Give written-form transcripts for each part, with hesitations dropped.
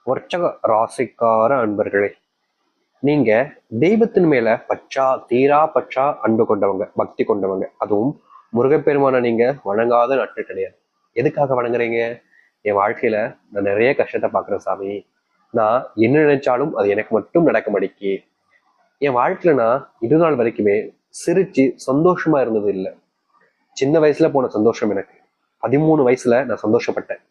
வர்ச்சக ராசிக்கார அன்பர்களே, நீங்க தெய்வத்தின் மேல தீரா பற்றா அன்பு கொண்டவங்க, பக்தி கொண்டவங்க. அதுவும் முருகப்பெருமான நீங்க வணங்காத நாட்கள் கிடையாது. எதுக்காக வணங்குறீங்க? என் வாழ்க்கையில நான் நிறைய கஷ்டத்தை பாக்குறேன் சாமி. நான் என்ன நினைச்சாலும் அது எனக்கு மட்டும் நடக்க மாட்டேங்கி. என் வாழ்க்கையில நான் இது நாள் வரைக்குமே சிரிச்சு சந்தோஷமா இருந்தது இல்லை. சின்ன வயசுல போன சந்தோஷம் எனக்கு 13 வயசுல நான் சந்தோஷப்பட்டேன்.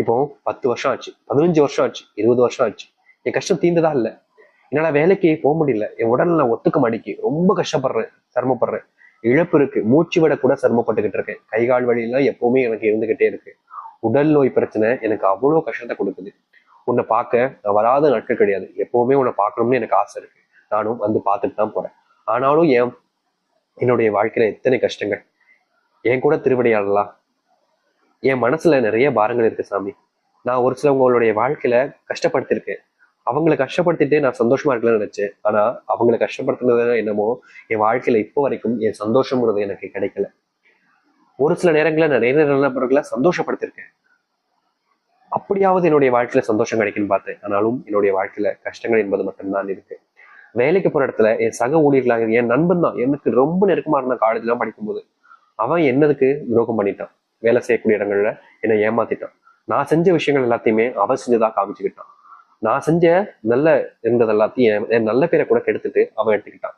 இப்போ 10 வருஷம் ஆச்சு, 15 வருஷம் ஆச்சு, 20 வருஷம் ஆச்சு. என் கஷ்டம் தீர்ந்ததா இல்லை. என்னால வேலைக்கு போக முடியல. என் உடல் நான் ஒத்துக்க மாட்டேங்கி ரொம்ப கஷ்டப்படுறேன், சிரமப்படுறேன். இழப்பு இருக்கு, மூச்சு விட கூட சிரமப்பட்டுக்கிட்டு இருக்கேன். கை கால் வலியெல்லாம் எப்பவுமே எனக்கு இருந்துகிட்டே இருக்கு. உடல் நோய் பிரச்சனை எனக்கு அவ்வளவு கஷ்டத்தை கொடுக்குது. உன்னை பார்க்க நான் வராத நாட்கள் கிடையாது. எப்பவுமே உன்னை பார்க்கணும்னு எனக்கு ஆசை இருக்கு. நானும் வந்து பார்த்துட்டு தான் போறேன். ஆனாலும் என்னுடைய வாழ்க்கையில எத்தனை கஷ்டங்கள். என் கூட திருவிடையாடலாம். என் மனசுல நிறைய பாரங்கள் இருக்கு சாமி. நான் ஒரு சிலவங்களுடைய வாழ்க்கையில கஷ்டப்படுத்திருக்கேன். அவங்களை கஷ்டப்படுத்திட்டு நான் சந்தோஷமா இருக்கலாம்னு நினைச்சேன். ஆனா அவங்களை கஷ்டப்படுத்துனது என்னமோ என் வாழ்க்கையில இப்போ வரைக்கும் என் சந்தோஷம்ங்கிறது எனக்கு கிடைக்கல. ஒரு சில நேரங்கள நிறைய நபர்களை சந்தோஷப்படுத்திருக்கேன். அப்படியாவது என்னுடைய வாழ்க்கையில சந்தோஷம் கிடைக்குன்னு பார்த்தேன். ஆனாலும் என்னுடைய வாழ்க்கையில கஷ்டங்கள் என்பது மட்டும்தான் இருக்கு. வேலைக்கு போற இடத்துல என் சக ஊழியர்களாக என் நண்பன் தான் எனக்கு ரொம்ப நெருக்கமா இருந்த காலேஜ்லாம் படிக்கும்போது அவன் என்னதுக்கு துரோகம் பண்ணிட்டான். வேலை செய்யக்கூடிய இடங்கள்ல என்னை ஏமாத்திட்டான். நான் செஞ்ச விஷயங்கள் எல்லாத்தையுமே அவன் செஞ்சுதான் காமிச்சுக்கிட்டான். நான் செஞ்ச நல்ல இருந்தது எல்லாத்தையும் என் நல்ல பேரை கூட கெடுத்துட்டு அவன் எடுத்துக்கிட்டான்.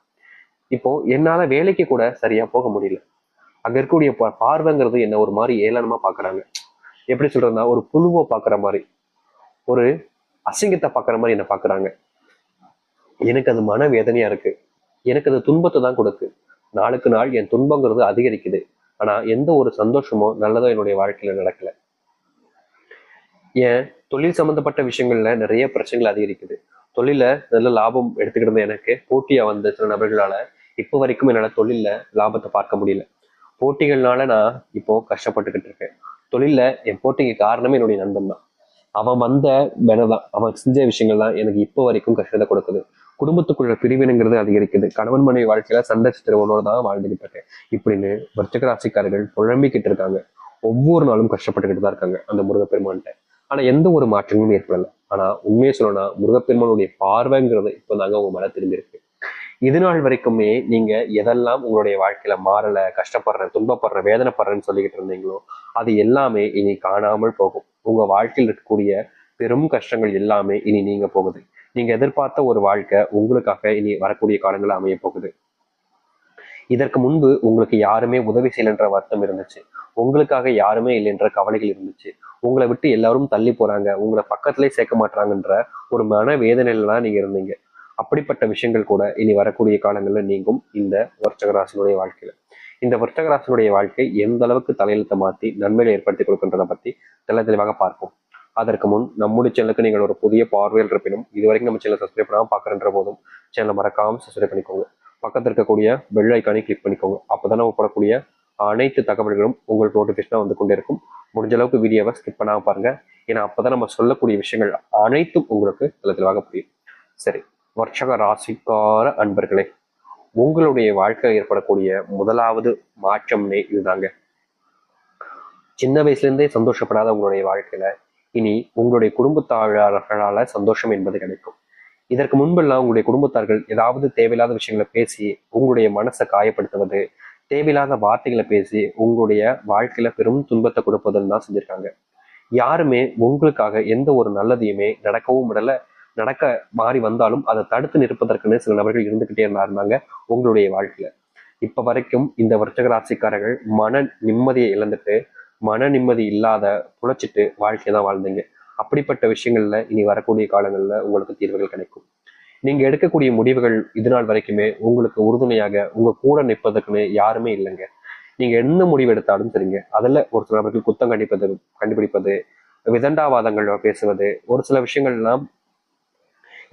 இப்போ என்னால வேலைக்கு கூட சரியா போக முடியல. அங்க இருக்கக்கூடிய பார்வைங்கிறது என்ன ஒரு மாதிரி ஏளனமா பாக்குறாங்க. எப்படி சொல்றதுன்னா ஒரு புழுவை பாக்குற மாதிரி, ஒரு அசிங்கத்தை பாக்குற மாதிரி என்ன பாக்குறாங்க. எனக்கு அது மன வேதனையா இருக்கு. எனக்கு அது துன்பத்தை தான் கொடுக்கு. நாளுக்கு நாள் என் துன்பங்கிறது அதிகரிக்குது. ஆனா எந்த ஒரு சந்தோஷமோ நல்லதோ என்னுடைய வாழ்க்கையில நடக்கல. ஏன் தொழில் சம்பந்தப்பட்ட விஷயங்கள்ல நிறைய பிரச்சனைகள் அதிகரிக்குது. தொழில நல்ல லாபம் எடுத்துக்கிட்டு எனக்கு போட்டியா வந்த சில நபர்களால இப்போ வரைக்கும் என்னால தொழில்ல லாபத்தை பார்க்க முடியல. போட்டிகள்னால நான் இப்போ கஷ்டப்பட்டுக்கிட்டு இருக்கேன். தொழில்ல என் போட்டிக்கு காரணமே என்னுடைய நண்பன் தான். அவன் வந்த மெனதான், அவன் செஞ்ச விஷயங்கள் தான் எனக்கு இப்போ வரைக்கும் கஷ்டத்தை கொடுக்குது. குடும்பத்துக்குள்ள பிரிவினைங்கிறது அதிகரிக்குது. கணவன் மனைவி வாழ்க்கையில சண்டை சித்திரவனோட தான் வாழ்ந்துகிட்டு இருக்கேன் இப்படின்னு விருச்சிக ராசிக்காரர்கள் புலம்பிக்கிட்டு இருக்காங்க. ஒவ்வொரு நாளும் கஷ்டப்பட்டுக்கிட்டு தான் இருக்காங்க அந்த முருகப்பெருமான்கிட்ட. ஆனா எந்த ஒரு மாற்றமும் ஏற்படல. ஆனா உண்மையை சொல்லணும்னா முருகப்பெருமானுடைய பார்வைங்கிறது இப்போதாங்க உங்க மேல திரும்பி இருக்கு. இது நாள் வரைக்குமே நீங்க எதெல்லாம் உங்களுடைய வாழ்க்கையில மாறல, கஷ்டப்படுறேன், துன்பப்படுறேன், வேதனைப்படுறேன்னு சொல்லிக்கிட்டு இருந்தீங்களோ அது எல்லாமே இனி காணாமல் போகும். உங்க வாழ்க்கையில் இருக்கக்கூடிய பெரும் கஷ்டங்கள் எல்லாமே இனி நீங்க போகுது. நீங்க எதிர்பார்த்த ஒரு வாழ்க்கை உங்களுக்காக இனி வரக்கூடிய காலங்கள் அமைய போகுது. இதற்கு முன்பு உங்களுக்கு யாருமே உதவி செய்யலன்ற வருத்தம் இருந்துச்சு. உங்களுக்காக யாருமே இல்லைன்ற கவலைகள் இருந்துச்சு. உங்களை விட்டு எல்லாரும் தள்ளி போறாங்க, உங்களை பக்கத்திலே சேர்க்க மாட்டாங்கன்ற ஒரு மன வேதனையில தான் நீங்க இருந்தீங்க. அப்படிப்பட்ட விஷயங்கள் கூட இனி வரக்கூடிய காலங்கள்ல நீங்கும் இந்த விருச்சிகராசினுடைய வாழ்க்கையில. இந்த விருச்சிகராசினுடைய வாழ்க்கை எந்த அளவுக்கு தலையெழுத்தை மாத்தி நன்மையை ஏற்படுத்தி கொடுக்கின்றதை பத்தி தெளிவாக பார்ப்போம். அதற்கு முன் நம்முடைய சேனலுக்கு நீங்கள் ஒரு புதிய பார்வையில் இருப்பினும் இதுவரைக்கும் நம்ம சேனல் சப்ஸ்கிரைப் பண்ணாமல் பார்க்குறன்ற போதும் சேனலை மறக்காம சப்ஸ்கிரைப் பண்ணிக்கோங்க. பக்கத்தில் இருக்கக்கூடிய பெல் ஐக்கானை கிளிக் பண்ணிக்கோங்க. அப்போதான் நம்ம போடக்கூடிய அனைத்து தகவல்களும் உங்களுக்கு நோட்டிஃபிகேஷனாக வந்து கொண்டே இருக்கும். முடிஞ்ச அளவுக்கு வீடியோவை ஸ்கிப் பண்ணாமல் பாருங்க. ஏன்னா அப்போதான் நம்ம சொல்லக்கூடிய விஷயங்கள் அனைத்தும் உங்களுக்கு தெளிவாக புரியும். சரி, வர்ச்சக ராசிக்கார அன்பர்களே, உங்களுடைய வாழ்க்கையில் ஏற்படக்கூடிய முதலாவது மாற்றம்னே இதுதாங்க. சின்ன வயசுல இருந்தே சந்தோஷப்படாத உங்களுடைய வாழ்க்கையில இனி உங்களுடைய குடும்பத்தார்களால சந்தோஷம் என்பது கிடைக்கும். இதற்கு முன்பெல்லாம் உங்களுடைய குடும்பத்தார்கள் ஏதாவது தேவையில்லாத விஷயங்களை பேசி உங்களுடைய மனசை காயப்படுத்துவது, தேவையில்லாத வார்த்தைகளை பேசி உங்களுடைய வாழ்க்கையில பெரும் துன்பத்தை கொடுப்பதுன்னு தான் செஞ்சிருக்காங்க. யாருமே உங்களுக்காக எந்த ஒரு நல்லதையுமே நடக்கவும் விடல. நடக்க மாறி வந்தாலும் அதை தடுத்து நிற்பதற்குன்னு சில நபர்கள் இருந்துகிட்டே இருந்தாங்க உங்களுடைய வாழ்க்கையில. இப்ப வரைக்கும் இந்த விருச்சிக ராசிக்காரர்கள் மன நிம்மதியை இழந்துட்டு, மன நிம்மதி இல்லாத புழைச்சிட்டு வாழ்க்கையை தான் வாழ்ந்தீங்க. அப்படிப்பட்ட விஷயங்கள்ல இனி வரக்கூடிய காலங்கள்ல உங்களுக்கு தீர்வுகள் கிடைக்கும். நீங்க எடுக்கக்கூடிய முடிவுகள் இது நாள் வரைக்குமே உங்களுக்கு உறுதுணையாக உங்க கூட நிற்பதற்குன்னு யாருமே இல்லைங்க. நீங்க என்ன முடிவு எடுத்தாலும் சரிங்க, அதுல ஒரு சில நபர்கள் குத்தம் கண்டுபிடிப்பது, விதண்டாவாதங்கள் பேசுவது, ஒரு சில விஷயங்கள் எல்லாம்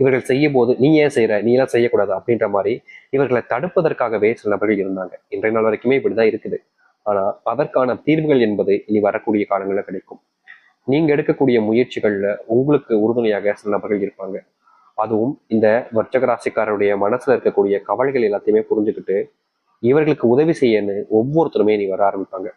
இவர்கள் செய்யும் போது நீ ஏன் செய்யற, நீ எல்லாம் செய்யக்கூடாது அப்படின்ற மாதிரி இவர்களை தடுப்பதற்காகவே சில நபர்கள் இருந்தாங்க. இன்றைய நாள் வரைக்குமே இப்படிதான் இருக்குது. ஆனா அதற்கான தீர்வுகள் என்பது இனி வரக்கூடிய காலங்களில் கிடைக்கும். நீங்க எடுக்கக்கூடிய முயற்சிகள்ல உங்களுக்கு உறுதுணையாக சில நபர்கள் இருப்பாங்க. அதுவும் இந்த வர்ச்சக ராசிக்காரருடைய மனசுல இருக்கக்கூடிய கவலைகள் எல்லாத்தையுமே புரிஞ்சுக்கிட்டு இவர்களுக்கு உதவி செய்யன்னு ஒவ்வொருத்தருமே நீ வர ஆரம்பிப்பாங்க.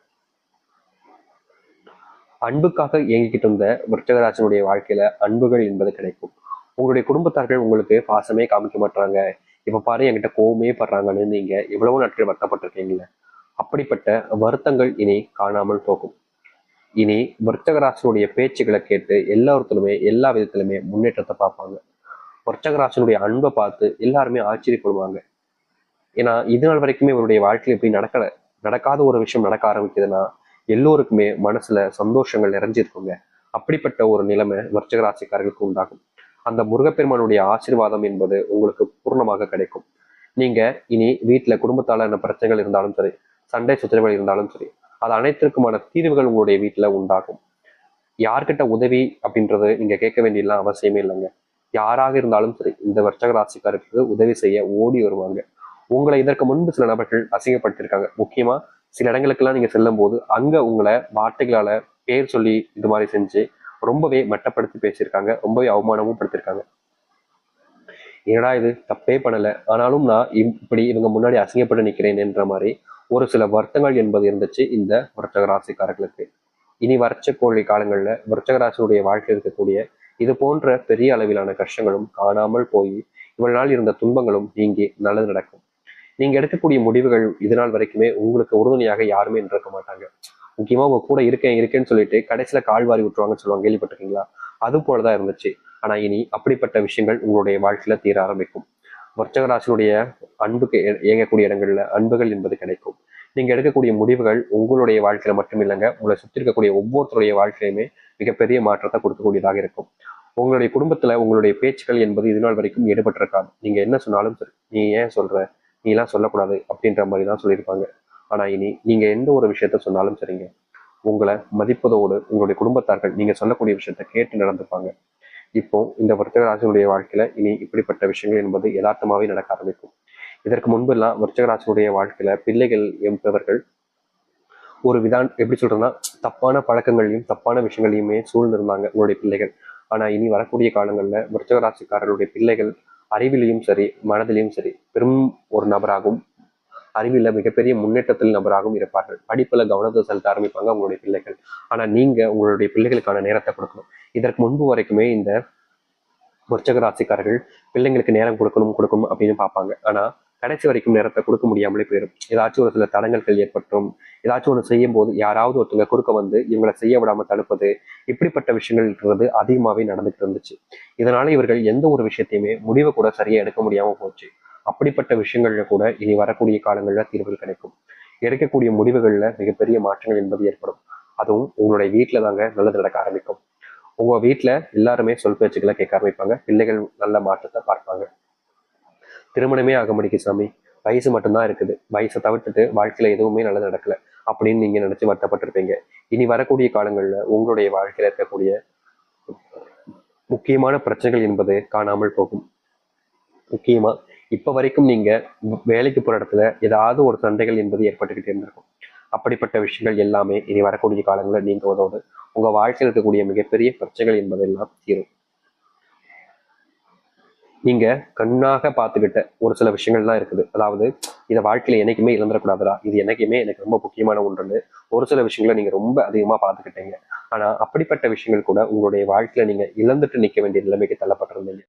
அன்புக்காக இயங்கிக்கிட்டு இருந்த விருச்சகராசினுடைய வாழ்க்கையில அன்புகள் என்பது கிடைக்கும். உங்களுடைய குடும்பத்தார்கள் உங்களுக்கு பாசமே காமிக்க மாட்டாங்க, இப்ப பாரு என்கிட்ட கோவமே படுறாங்கன்னு நீங்க எவ்வளவு நாட்கள் வருத்தப்பட்டிருக்கீங்களே, அப்படிப்பட்ட வருத்தங்கள் இனி காணாமல் போகும். இனி விருச்சகராசினுடைய பேச்சுக்களை கேட்டு எல்லாருத்திலுமே எல்லா விதத்திலுமே முன்னேற்றத்தை பார்ப்பாங்க. விருச்சகராசினுடைய அன்பை பார்த்து எல்லாருமே ஆச்சரியப்படுவாங்க. ஏன்னா இது நாள் வரைக்குமே இவருடைய வாழ்க்கையில இப்படி நடக்காத ஒரு விஷயம் நடக்க ஆரம்பிக்குதுன்னா எல்லோருக்குமே மனசுல சந்தோஷங்கள் நிறைஞ்சிருக்குங்க. அப்படிப்பட்ட ஒரு நிலைமை விருச்சிக ராசிக்காரர்களுக்கு உண்டாகும். அந்த முருகப்பெருமானுடைய ஆசீர்வாதம் என்பது உங்களுக்கு பூர்ணமாக கிடைக்கும். நீங்க இனி வீட்டுல குடும்பத்தால என்ன பிரச்சனைகள் இருந்தாலும் சரி, சண்டை சுத்திரங்கள் இருந்தாலும் சரி, அது அனைத்திற்குமான தீர்வுகள் உங்களுடைய வீட்டுல உண்டாகும். யார்கிட்ட உதவி அப்படின்றது நீங்க கேட்க வேண்டியலாம் அவசியமே இல்லைங்க. யாராக இருந்தாலும் சரி இந்த விருச்சிக ராசிக்காரருக்கு உதவி செய்ய ஓடி வருவாங்க. உங்களை இதற்கு முன்பு சில நபர்கள் அசிங்கப்படுத்திருக்காங்க. முக்கியமா சில இடங்களுக்கெல்லாம் நீங்க செல்லும் போது அங்க உங்களை வார்த்தைகளால பேர் சொல்லி இது மாதிரி செஞ்சு ரொம்பவே மட்டப்படுத்தி பேசியிருக்காங்க, ரொம்பவே அவமானமும் படுத்திருக்காங்க. ஏடா இது தப்பே பண்ணல, ஆனாலும் நான் இப்படி இவங்க முன்னாடி அசிங்கப்பட்டு நிற்கிறேன் என்ற மாதிரி ஒரு சில வருத்தங்கள் என்பது இருந்துச்சு இந்த விருச்சக ராசிக்காரர்களுக்கு. இனி வரச்சக்கூடிய காலங்கள்ல விருச்சக ராசியுடைய வாழ்க்கையில் இருக்கக்கூடிய இது போன்ற பெரிய அளவிலான கஷ்டங்களும் காணாமல் போய் இவ்வளவு நாள் இருந்த துன்பங்களும் நீங்கி நல்லது நடக்கும். நீங்க எடுக்கக்கூடிய முடிவுகள் இது நாள் வரைக்குமே உங்களுக்கு உறுதுணையாக யாருமே இருக்க மாட்டாங்க. முக்கியமா உங்க கூட இருக்கேன்னு சொல்லிட்டு கடைசியில கால்வாரி விட்டுருவாங்கன்னு சொல்லுவாங்க, கேள்விப்பட்டிருக்கீங்களா? அது போலதான் இருந்துச்சு. ஆனா இனி அப்படிப்பட்ட விஷயங்கள் உங்களுடைய வாழ்க்கையில தீர ஆரம்பிக்கும். விருச்சிக ராசியுடைய அன்புக்கு இயங்கக்கூடிய இடங்கள்ல அன்புகள் என்பது கிடைக்கும். நீங்க எடுக்கக்கூடிய முடிவுகள் உங்களுடைய வாழ்க்கையில மட்டும் இல்லைங்க, உங்களை சுற்றி இருக்கக்கூடிய ஒவ்வொருத்தருடைய வாழ்க்கையுமே மிகப்பெரிய மாற்றத்தை கொடுக்கக்கூடியதாக இருக்கும். உங்களுடைய குடும்பத்துல உங்களுடைய பேச்சுக்கள் என்பது இது நாள் வரைக்கும் ஈடுபட்டிருக்காது. நீங்க என்ன சொன்னாலும் சரி, நீ ஏன் சொல்ற, நீ எல்லாம் சொல்லக்கூடாது அப்படின்ற மாதிரி தான் சொல்லியிருப்பாங்க. ஆனா இனி நீங்க எந்த ஒரு விஷயத்த சொன்னாலும் சரிங்க, உங்களை மதிப்பதோடு உங்களுடைய குடும்பத்தார்கள் நீங்க சொல்லக்கூடிய விஷயத்த கேட்டு நடந்துப்பாங்க. இப்போ இந்த விருச்சிக ராசியுடைய வாழ்க்கையில இனி இப்படிப்பட்ட விஷயங்கள் என்பது யதார்த்தமாவே நடக்க ஆரம்பிக்கும். இதற்கு முன்பு எல்லாம் விருச்சிக ராசியுடைய வாழ்க்கையில பிள்ளைகள் என்பவர்கள் ஒரு எப்படி சொல்றதுன்னா தப்பான பழக்கங்களையும் தப்பான விஷயங்களையுமே சூழ்ந்திருந்தாங்க உங்களுடைய பிள்ளைகள். ஆனா இனி வரக்கூடிய காலங்கள்ல விருச்சிக ராசிக்காரர்களுடைய பிள்ளைகள் அறிவிலையும் சரி மனதிலையும் சரி பெரும் ஒரு நபராகவும் அறிவில மிகப்பெரிய முன்னேற்றத்தில் நபராகவும் இருப்பார்கள். படிப்புல கவனத்தை செலுத்த ஆரம்பிப்பாங்க உங்களுடைய பிள்ளைகள். ஆனா நீங்க உங்களுடைய பிள்ளைகளுக்கான நேரத்தை கொடுக்கணும். இதற்கு முன்பு வரைக்குமே இந்த விருச்சிக ராசிக்காரர்கள் பிள்ளைங்களுக்கு நேரம் கொடுக்கணும் அப்படின்னு பார்ப்பாங்க. ஆனா கடைசி வரைக்கும் நேரத்தை கொடுக்க முடியாமலே போயிடும். ஏதாச்சும் ஒரு சில தடங்கல்கள் ஏற்பட்டும், ஏதாச்சும் ஒன்று செய்யும் போது யாராவது ஒருத்தவங்க குறுக்க வந்து இவங்களை செய்ய விடாம தடுப்பது, இப்படிப்பட்ட விஷயங்கள்ன்றது அதிகமாவே நடந்துட்டு இருந்துச்சு. இதனால இவர்கள் எந்த ஒரு விஷயத்தையுமே முடிவை கூட சரியா எடுக்க முடியாம போச்சு. அப்படிப்பட்ட விஷயங்கள்ல கூட இனி வரக்கூடிய காலங்கள்ல தீர்வுகள் கிடைக்கும். எடுக்கக்கூடிய முடிவுகள்ல மிகப்பெரிய மாற்றங்கள் என்பது ஏற்படும். அதுவும் உங்களுடைய வீட்டுல தாங்க நல்லது நடக்க ஆரம்பிக்கும். உங்க வீட்டுல எல்லாருமே சொல் பேச்சுக்களை கேட்க ஆரம்பிப்பாங்க. பிள்ளைகள் நல்ல மாற்றத்தை பார்ப்பாங்க. திருமணமே ஆக மாட்டேங்குது சாமி, வயசு மட்டும்தான் இருக்குது, வயசை தவிர்த்துட்டு வாழ்க்கையில எதுவுமே நல்லது நடக்கல அப்படின்னு நீங்க நினைச்சு வருத்தப்பட்டிருப்பீங்க. இனி வரக்கூடிய காலங்கள்ல உங்களுடைய வாழ்க்கையில இருக்கக்கூடிய முக்கியமான பிரச்சனைகள் என்பது காணாமல் போகும். முக்கியமா இப்ப வரைக்கும் நீங்க வேலைக்கு போற இடத்துல ஏதாவது ஒரு சண்டைகள் என்பது ஏற்பட்டுக்கிட்டே இருந்திருக்கும். அப்படிப்பட்ட விஷயங்கள் எல்லாமே இனி வரக்கூடிய காலங்களில் நீங்குவதோடு உங்க வாழ்க்கையில் இருக்கக்கூடிய மிகப்பெரிய பிரச்சனைகள் என்பதெல்லாம் தீரும். நீங்க கண்ணாக பார்த்துக்கிட்ட ஒரு சில விஷயங்கள்லாம் இருக்குது. அதாவது இதை வாழ்க்கையில என்னைக்குமே இழந்துடக்கூடாதுடா, இது என்னைக்குமே எனக்கு ரொம்ப முக்கியமான ஒன்றுன்னு ஒரு சில விஷயங்களை நீங்க ரொம்ப அதிகமா பார்த்துக்கிட்டீங்க. ஆனா அப்படிப்பட்ட விஷயங்கள் கூட உங்களுடைய வாழ்க்கையில நீங்க இழந்துட்டு நிற்க வேண்டிய நிலைமைக்கு தள்ளப்பட்டிருந்தீங்க.